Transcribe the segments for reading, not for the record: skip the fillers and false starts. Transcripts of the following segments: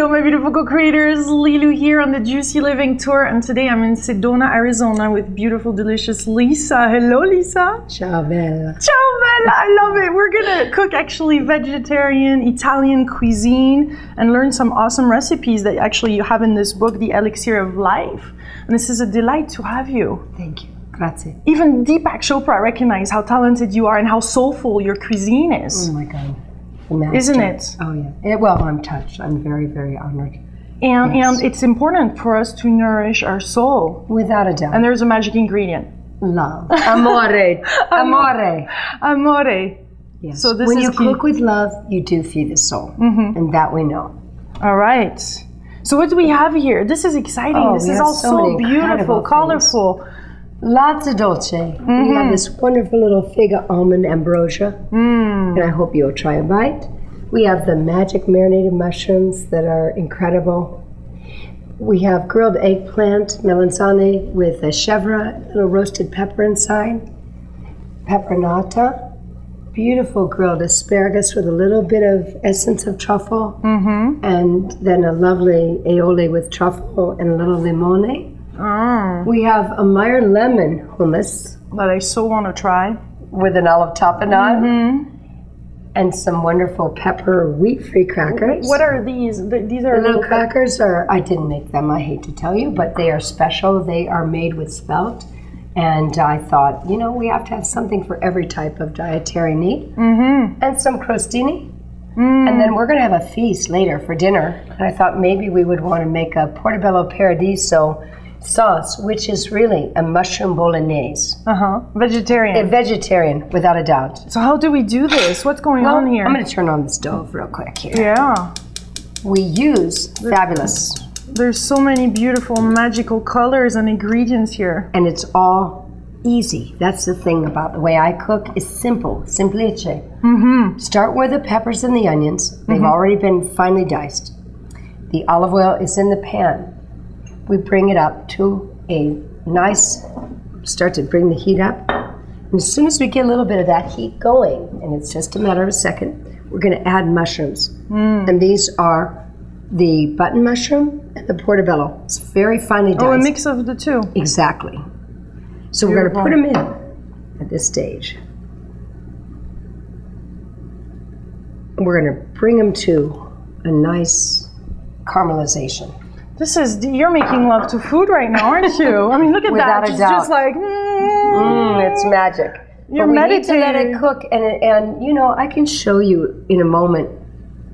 Hello, my beautiful co-creators. Lilu here on the Juicy Living Tour, and today I'm in Sedona, Arizona with beautiful, delicious Lisa. Hello, Lisa. Ciao, Bella. Ciao, Bella. I love it. We're gonna cook actually vegetarian Italian cuisine and learn some awesome recipes that actually you have in this book, The Elixir of Life. And this is a delight to have you. Thank you. Grazie. Even Deepak Chopra recognized how talented you are and how soulful your cuisine is. Oh my God. Isn't it? Oh yeah. Well, I'm touched. I'm very, very honored. And, yes. and it's important for us to nourish our soul. Without a doubt. And there's a magic ingredient. Love. Amore. Amore. Amore. Yes. So this when is you key. cook with love, you do feed the soul. And that we know. All right. So what do we have here? This is exciting. Oh, this we is have all so so many beautiful, incredible colorful. Latte dolce. We have this wonderful little fig almond ambrosia. And I hope you'll try a bite. We have the magic marinated mushrooms that are incredible. We have grilled eggplant, melanzane with a chèvre, a little roasted pepper inside. Pepperonata. Beautiful grilled asparagus with a little bit of essence of truffle. And then a lovely aioli with truffle and a little limone. We have a Meyer lemon hummus That I so want to try. with an olive tapenade and some wonderful pepper wheat-free crackers. What are these? These are The little crackers are, I didn't make them, I hate to tell you, but they are special. They are made with spelt. And I thought, you know, we have to have something for every type of dietary need. And some crostini. And then we're going to have a feast later for dinner. And I thought maybe we would want to make a portobello paradiso sauce, which is really a mushroom bolognese. Vegetarian. A vegetarian, without a doubt. So how do we do this? What's going on here? I'm going to turn on the stove real quick here. Yeah. We use fabulous. There's so many beautiful, magical colors and ingredients here. And it's all easy. That's the thing about the way I cook is simple, semplice. Start with the peppers and the onions. They've already been finely diced. The olive oil is in the pan. We bring it up to a nice, start to bring the heat up. And as soon as we get a little bit of that heat going, and it's just a matter of a second, we're going to add mushrooms. And these are the button mushroom and the portobello. It's very finely diced. Oh, a mix of the two. Exactly. So we're going to put them in at this stage. We're going to bring them to a nice caramelization. This is, you're making love to food right now, aren't you? I mean, look at Without that. a It's doubt. just like, It's magic. You're but we meditating. need to let it cook, and you know, I can show you in a moment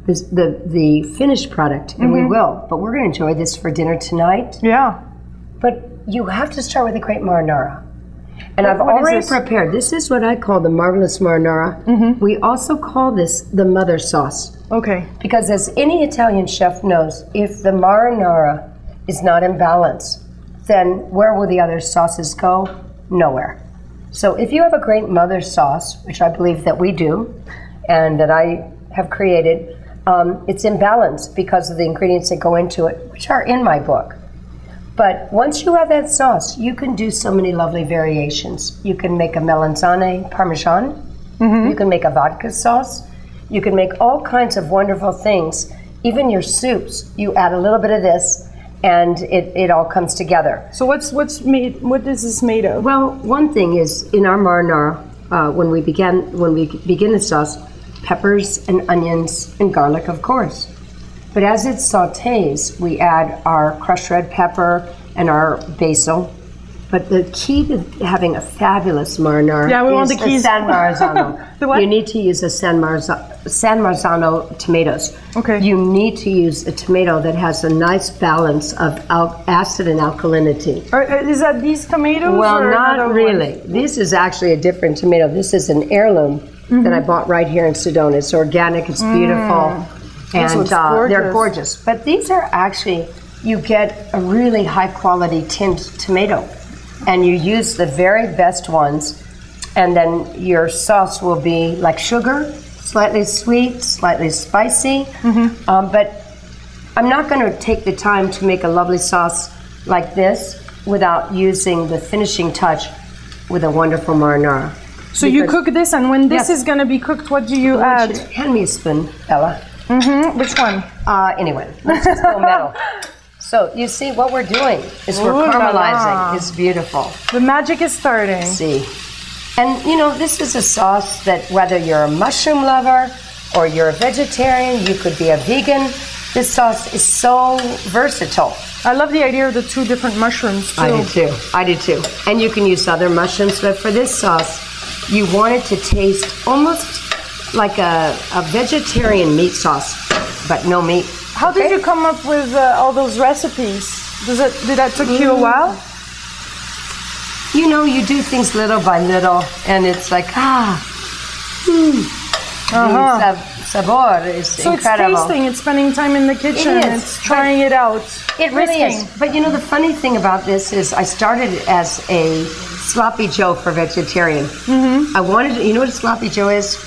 the finished product, and we will. But we're going to enjoy this for dinner tonight. Yeah. But you have to start with a great marinara. And I've what is already this? prepared. This is what I call the marvelous marinara. We also call this the mother sauce. Okay. Because as any Italian chef knows, if the marinara is not in balance, then where will the other sauces go? Nowhere. So if you have a great mother sauce, which I believe that we do, and that I have created, it's in balance because of the ingredients that go into it, which are in my book. But once you have that sauce, you can do so many lovely variations. You can make a melanzane parmesan. You can make a vodka sauce. You can make all kinds of wonderful things. Even your soups, you add a little bit of this, and it all comes together. So what's made? What is this made of? Well, one thing is in our marinara, when we begin the sauce, peppers and onions and garlic, of course. But as it sautés, we add our crushed red pepper and our basil. But the key to having a fabulous marinara want is the keys. a San Marzano. The what? You need to use a San Marzano tomatoes. Okay. You need to use a tomato that has a nice balance of acid and alkalinity. Is that these tomatoes? Well, or not another really. one? This is actually a different tomato. This is an heirloom that I bought right here in Sedona. It's organic, it's beautiful, and they're gorgeous. But these are actually, you get a really high quality tinned tomato, and you use the very best ones, and then your sauce will be like sugar, slightly sweet, slightly spicy. But I'm not going to take the time to make a lovely sauce like this without using the finishing touch with a wonderful marinara. So you cook this, and when this Yes. is going to be cooked, what do you Hand add? me a spoon, Ella. Which one? Anyway, let's just go middle. So you see what we're doing is we're caramelizing. It's beautiful. The magic is starting. See. And you know, this is a sauce that whether you're a mushroom lover or you're a vegetarian, you could be a vegan. This sauce is so versatile. I love the idea of the 2 different mushrooms too. I do too. And you can use other mushrooms, but for this sauce, you want it to taste almost like a vegetarian meat sauce, but no meat. How did you come up with all those recipes? Did that took you a while? You know, you do things little by little, and it's like, the sabor is incredible. It's tasting, it's spending time in the kitchen, it's trying it out. It really is. But you know, the funny thing about this is I started as a sloppy Joe for vegetarian. I wanted to, you know what a sloppy Joe is?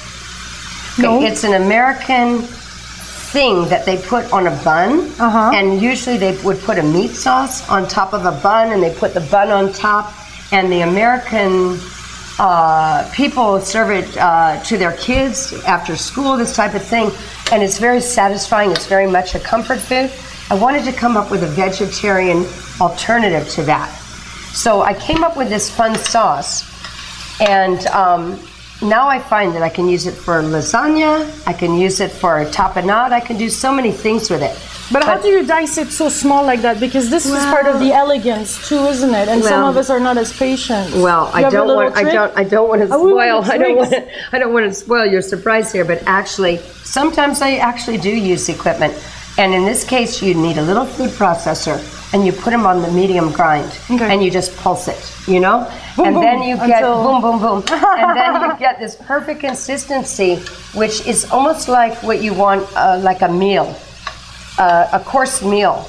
No. It's an American thing that they put on a bun, and usually they would put a meat sauce on top of a bun, and they put the bun on top, and the American people serve it to their kids after school, this type of thing, and it's very satisfying. It's very much a comfort food. I wanted to come up with a vegetarian alternative to that. So I came up with this fun sauce, and now I find that I can use it for lasagna, I can use it for tapenade, I can do so many things with it. But how do you dice it so small like that? Because this is part of the elegance too, isn't it? And some of us are not as patient. Well, I don't want to spoil. I don't want to spoil your surprise here. But actually, sometimes I actually do use equipment. And in this case, you need a little food processor, and you put them on the medium grind, and you just pulse it. You know, boom, and boom, then you get boom, boom, boom, and then you get this perfect consistency, which is almost like what you want, like a meal. A course meal,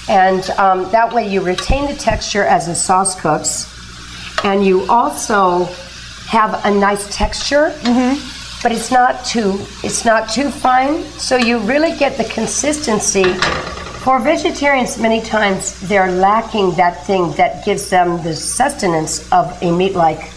and that way you retain the texture as the sauce cooks, and you also have a nice texture, but it's not too fine, so you really get the consistency. For vegetarians, many times they're lacking that thing that gives them the sustenance of a meat-like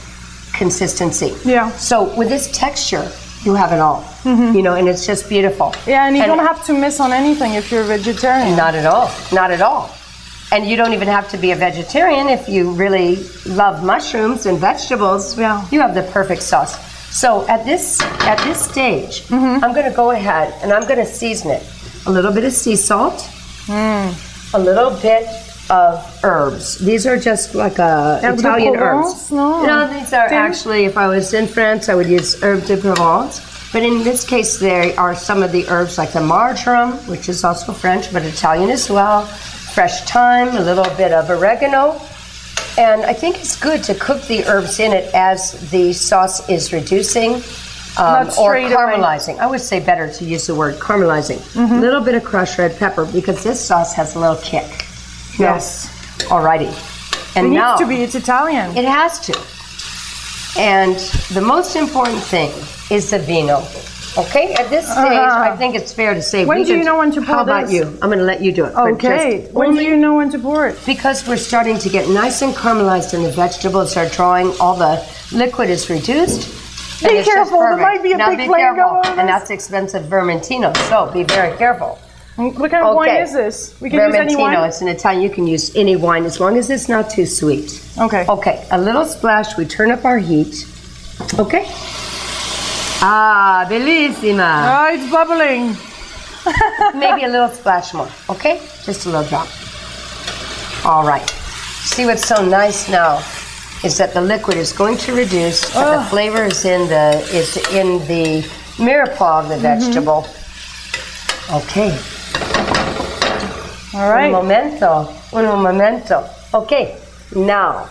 consistency. Yeah. So with this texture, you have it all, you know, and it's just beautiful. Yeah, and you don't have to miss on anything if you're a vegetarian. Not at all, not at all. And you don't even have to be a vegetarian if you really love mushrooms and vegetables. Yeah. You have the perfect sauce. So at this stage, I'm going to go ahead and I'm going to season it. A little bit of sea salt, a little bit of herbs. These are just like Italian herbs. No, these are actually, if I was in France, I would use herbes de Provence. But in this case, there are some of the herbs like the marjoram, which is also French, but Italian as well. Fresh thyme, a little bit of oregano. And I think it's good to cook the herbs in it as the sauce is reducing or caramelizing. I would say better to use the word caramelizing. A little bit of crushed red pepper because this sauce has a little kick. Yes. Alrighty. And it now, needs to be, it's Italian. It has to. And the most important thing is the vino. Okay, at this stage, I think it's fair to say. When do you know when to pour How about this? you? I'm going to let you do it. Okay. When do you know when to pour it? Because we're starting to get nice and caramelized and the vegetables are drawing, all the liquid is reduced. Be careful, there might be a big flame going on. And that's expensive Vermentino, so be very careful. What kind of wine is this? We can use any wine? Vermentino, it's an Italian, you can use any wine as long as it's not too sweet. Okay. Okay, a little splash, we turn up our heat. Okay. Ah, bellissima. Ah, it's bubbling. Maybe a little splash more, okay? Just a little drop. All right. See what's so nice now is that the liquid is going to reduce, but the flavor is in the mirepoix of the vegetable. Okay. All right. Un momento. Okay, now.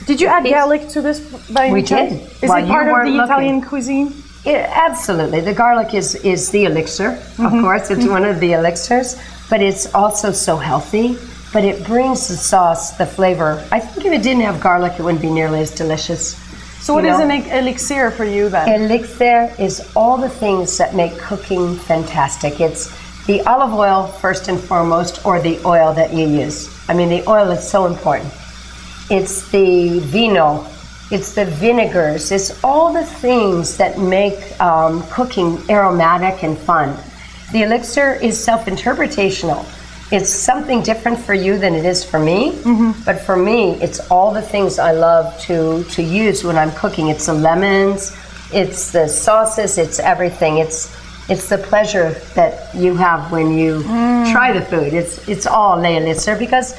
Did you add garlic to this by any chance? We did. Is it part of the Italian cuisine? Absolutely. The garlic is the elixir, of course. It's one of the elixirs, but it's also so healthy. But it brings the sauce, the flavor. I think if it didn't have garlic, it wouldn't be nearly as delicious. So what is an elixir for you then? Elixir is all the things that make cooking fantastic. It's the olive oil first and foremost, or the oil that you use. I mean, the oil is so important. It's the vino. It's the vinegars. It's all the things that make cooking aromatic and fun. The elixir is self-interpretational. It's something different for you than it is for me. But for me, it's all the things I love to use when I'm cooking. It's the lemons, it's the sauces, it's everything. It's the pleasure that you have when you try the food. It's all elixir, because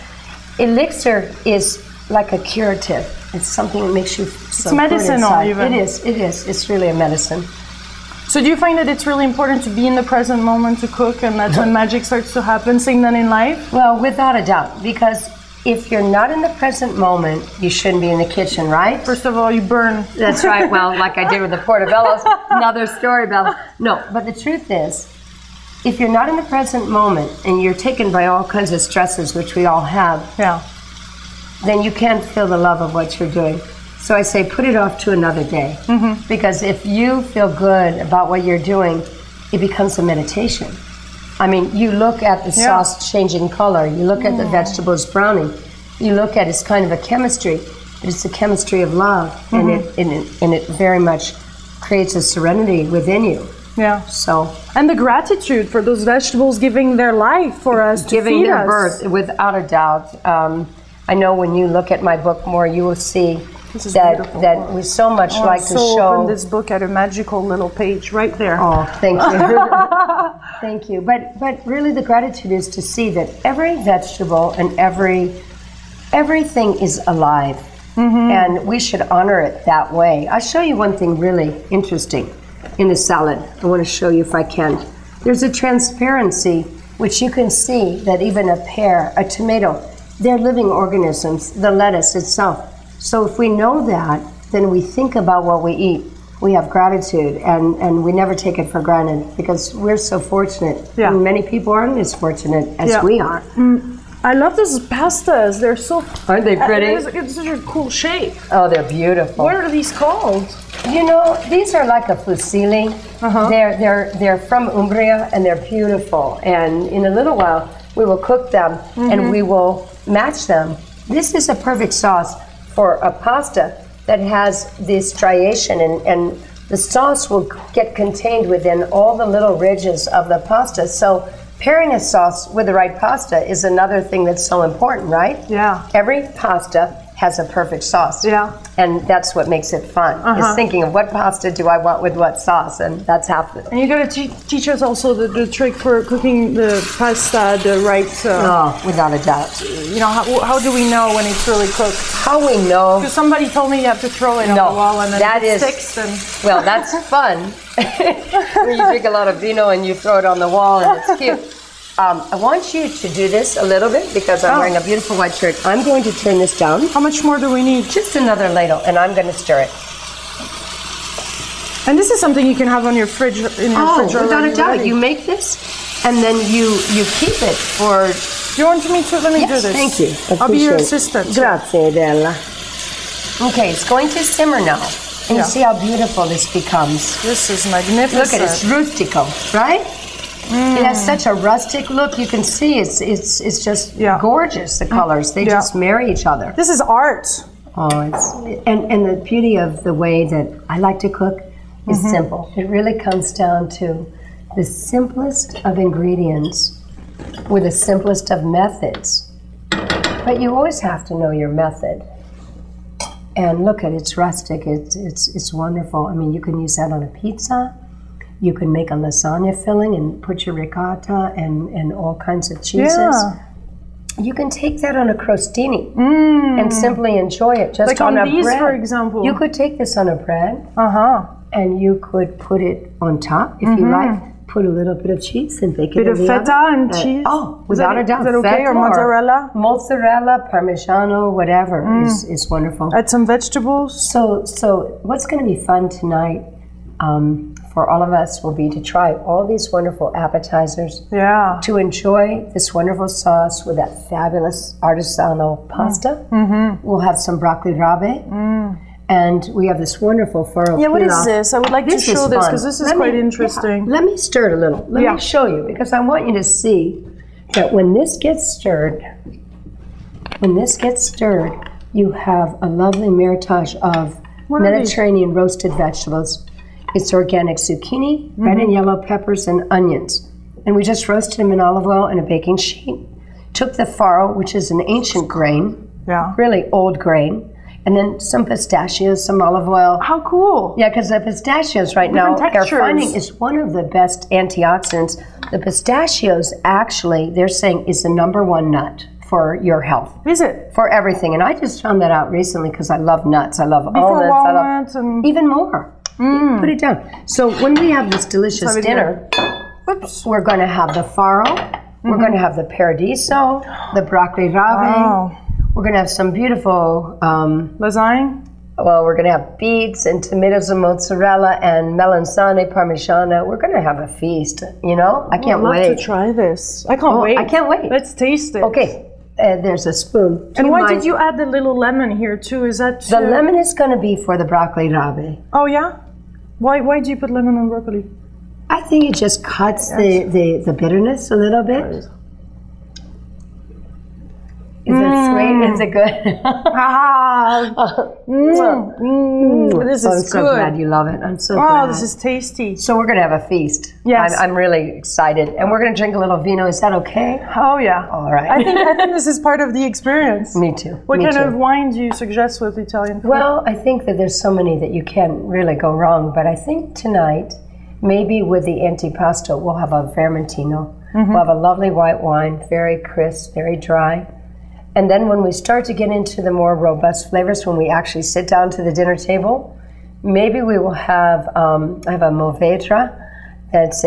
elixir is like a curative. It's something that makes you feel so good inside. Even. It is. It's really a medicine. So do you find that it's really important to be in the present moment to cook, and that's when magic starts to happen? Same then in life? Well, without a doubt, because if you're not in the present moment, you shouldn't be in the kitchen, right? First of all, you burn. That's right. Well, like I did with the portobellos, another story, Bella. No, but the truth is, if you're not in the present moment and you're taken by all kinds of stresses, which we all have, then you can't feel the love of what you're doing. So I say put it off to another day. Because if you feel good about what you're doing, it becomes a meditation. I mean, you look at the sauce changing color, you look at the vegetables browning, you look at it's kind of a chemistry, but it's a chemistry of love, and it very much creates a serenity within you. Yeah. So, and the gratitude for those vegetables giving their life for us, giving to feed their us. birth, without a doubt. I know when you look at my book more, you will see that we so much like to show. Open this book at a magical little page right there. Oh, thank you. Thank you. But really, the gratitude is to see that every vegetable and everything is alive, and we should honor it that way. I'll show you one thing really interesting in the salad. I want to show you if I can. There's a transparency which you can see that even a pear, a tomato, they're living organisms. The lettuce itself. So if we know that, then we think about what we eat. We have gratitude, and we never take it for granted, because we're so fortunate. Yeah. And many people aren't as fortunate as we are. I love those pastas. They're so... Aren't they pretty? It's such a cool shape. Oh, they're beautiful. What are these called? You know, these are like a fusilli. They're from Umbria, and they're beautiful. And in a little while, we will cook them, and we will match them. This is a perfect sauce for a pasta that has this striation, and the sauce will get contained within all the little ridges of the pasta. So pairing a sauce with the right pasta is another thing that's so important, right? Yeah. Every pasta has a perfect sauce. Yeah. And that's what makes it fun, is thinking of what pasta do I want with what sauce, and that's half the... And you got to teach us also the trick for cooking the pasta the right... oh, without a doubt. You know, how do we know when it's really cooked? How we know... Because somebody told me you have to throw it on the wall and then it sticks. And... Well, that's fun. When you drink a lot of vino and you throw it on the wall and it's cute. I want you to do this a little bit, because I'm wearing a beautiful white shirt. I'm going to turn this down. How much more do we need? Just another ladle, and I'm going to stir it. And this is something you can have on your fridge. Without a doubt. You make this, and then you keep it for... Do you want me to? Let me do this. Thank you. I'll be your assistant. Grazie, Della. Okay, it's going to simmer now. And you see how beautiful this becomes. This is magnificent. Look at it, it's rustico, right? It has such a rustic look. You can see it's just gorgeous. The colors, they just marry each other. This is art. Oh, and the beauty of the way that I like to cook is simple. It really comes down to the simplest of ingredients with the simplest of methods. But you always have to know your method. And look at it's rustic. It's wonderful. I mean, you can use that on a pizza. You can make a lasagna filling and put your ricotta and all kinds of cheeses. Yeah. You can take that on a crostini and simply enjoy it just like on a these, bread. For example. You could take this on a bread, and you could put it on top if you like. Put a little bit of cheese and bake it. Bit of feta and cheese. Oh, without a doubt. Is that okay? Feta or mozzarella? Mozzarella, Parmigiano, whatever is wonderful. Add some vegetables. So what's going to be fun tonight? For all of us will be to try all these wonderful appetizers. Yeah. To enjoy this wonderful sauce with that fabulous artisanal pasta. We'll have some broccoli rabe. And we have this wonderful faro what is this? I would like to show this, because this is quite interesting. Let me stir it a little. Let me show you, because I want you to see that when this gets stirred, you have a lovely maritage of Mediterranean roasted vegetables. It's organic zucchini, red and yellow peppers, and onions. and we just roasted them in olive oil in a baking sheet. Took the farro, which is an ancient grain, really old grain, and then some pistachios, some olive oil. How cool. Yeah, because the pistachios right now, they're finding is one of the best antioxidants. The pistachios, actually, they're saying is the #1 nut for your health. Is it? For everything. And I just found that out recently because I love nuts. I love almonds. Walnuts and even more. Put it down. So when we have this delicious dinner, we're going to have the farro. We're going to have the paradiso, the broccoli rabe. We're going to have some beautiful lasagne. Well, we're going to have beets and tomatoes and mozzarella and melanzane parmigiana. We're going to have a feast, you know? I can't wait. I'd love to try this. I can't wait. I can't wait. Let's taste it. Okay, there's a spoon. And why did you add the little lemon here too? Is that The lemon is going to be for the broccoli rabe. Oh, yeah? Why do you put lemon on broccoli? I think it just cuts the bitterness a little bit. Is it sweet? Is it good? This is I'm so glad you love it. I'm so glad. Oh, this is tasty. So we're going to have a feast. Yes. I'm really excited. And we're going to drink a little vino. Is that okay? Oh, yeah. All right. I think this is part of the experience. Me too. What kind of wine do you suggest with Italian food? Well, I think that there's so many that you can't really go wrong. But I think tonight, maybe with the antipasto, we'll have a vermentino. We'll have a lovely white wine, very crisp, very dry. And then when we start to get into the more robust flavors, when we actually sit down to the dinner table, maybe we will have, I have a Movedra that's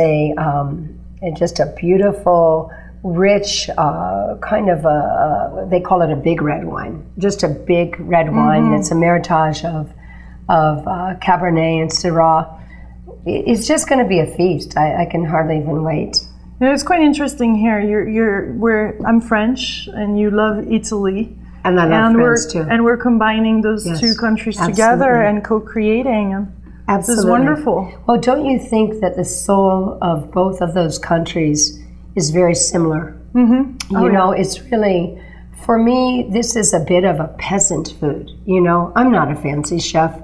just a beautiful, rich, kind of they call it a big red wine. Just a big red wine that's a meritage of Cabernet and Syrah. It's just going to be a feast. I can hardly even wait. It's quite interesting here. I'm French, and you love Italy, and I love France too. And we're combining those two countries together and co-creating. Absolutely, this is wonderful. Well, don't you think that the soul of both of those countries is very similar? You know, it's really, for me, this is a bit of a peasant food. You know, I'm not a fancy chef.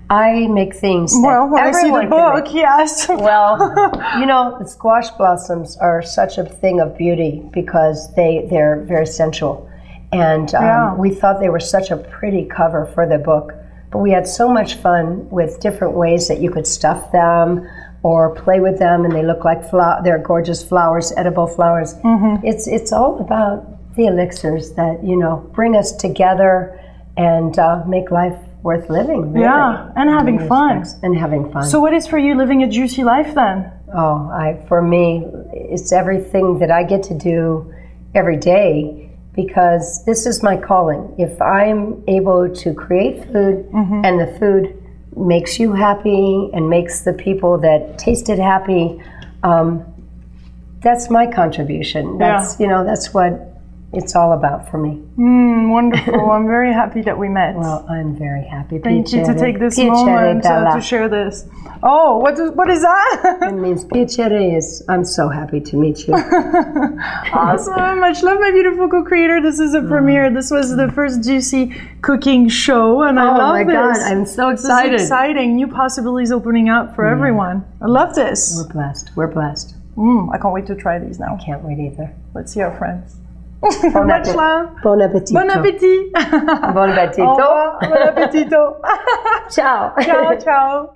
I make things that when I see the book, yes. Well, you know, the squash blossoms are such a thing of beauty because they're very sensual. And we thought they were such a pretty cover for the book. But we had so much fun with different ways that you could stuff them or play with them, and they look like they're gorgeous flowers, edible flowers. It's all about the elixirs that, you know, bring us together and make life worth living, really. Yeah, and having fun. And having fun. So what is for you living a juicy life then? Oh, for me, it's everything that I get to do every day because this is my calling. If I'm able to create food and the food makes you happy and makes the people that taste it happy, that's my contribution. That's, you know, that's what it's all about for me. Wonderful. I'm very happy that we met. Well, I'm very happy. Thank you to take this moment to share this. Oh, what is that? It means piacere is I'm so happy to meet you. Awesome. Much love, my beautiful co-creator. This is a premiere. This was the first Juicy cooking show, and I love this. Oh my God, I'm so excited. This is exciting. New possibilities opening up for everyone. I love this. We're blessed. We're blessed. I can't wait to try these now. I can't wait either. Let's see our friends. Bon Much love. Bon appetito. Bon appetit. Bon appetito. Bon appetito. Ciao. Ciao, ciao.